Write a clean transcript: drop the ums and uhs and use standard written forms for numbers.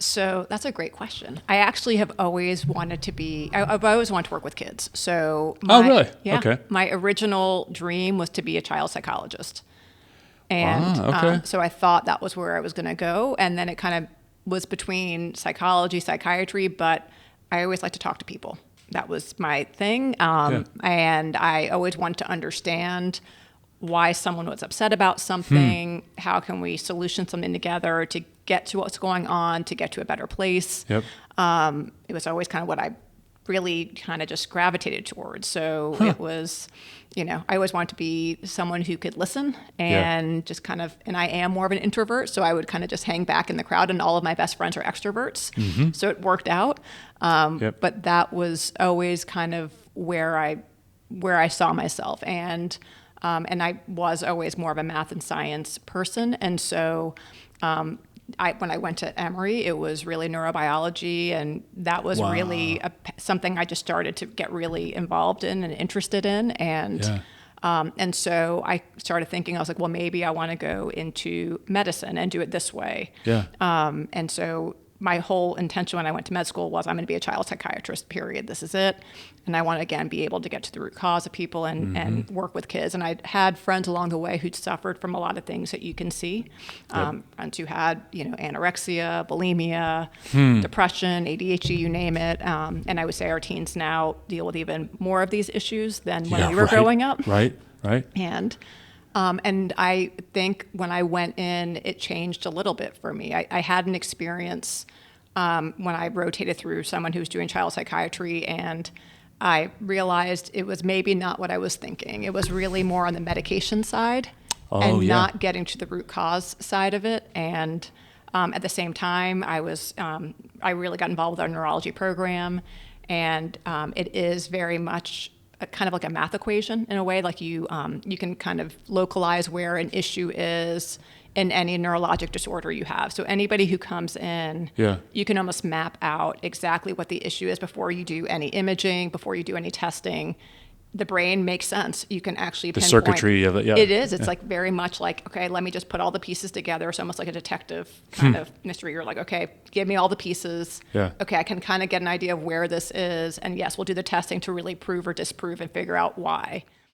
So that's a great question. I actually have always wanted to be, I've always wanted to work with kids. So Oh, really? yeah, Okay. my original dream was to be a child psychologist. And Okay. so I thought that was where I was going to go. And then it kind of was between psychology, psychiatry, but I always like to talk to people. That was my thing. And I always wanted to understand why someone was upset about something. How can we solution something together to get to what's going on, to get to a better place? Yep. It was always kind of what I really kind of just gravitated towards. So it was, I always wanted to be someone who could listen and just kind of, and I am more of an introvert, so I would kind of just hang back in the crowd, and all of my best friends are extroverts. So it worked out. But that was always kind of where I saw myself. And I was always more of a math and science person. And so when I went to Emory, it was really neurobiology, and that was really something I just started to get really involved in and interested in. And so I started thinking, I was like, well, maybe I want to go into medicine and do it this way. And so my whole intention when I went to med school was I'm going to be a child psychiatrist, period. This is it. And I want to, again, be able to get to the root cause of people and work with kids. And I had friends along the way who'd suffered from a lot of things that you can see. Friends who had, anorexia, bulimia, depression, ADHD, you name it. And I would say our teens now deal with even more of these issues than when we were growing up. Right. And I think when I went in, it changed a little bit for me. I had an experience when I rotated through someone who was doing child psychiatry, and I realized it was maybe not what I was thinking. It was really more on the medication side not getting to the root cause side of it. And at the same time, I really got involved with our neurology program, and it is very much kind of like a math equation in a way. Like you can kind of localize where an issue is in any neurologic disorder you have. So anybody who comes in, you can almost map out exactly what the issue is before you do any imaging, before you do any testing. The brain makes sense. You can actually pinpoint. The circuitry of it, It is. It's like very much like, okay, let me just put all the pieces together. It's almost like a detective kind of mystery. You're like, okay, give me all the pieces. Okay, I can kind of get an idea of where this is. And yes, we'll do the testing to really prove or disprove and figure out why.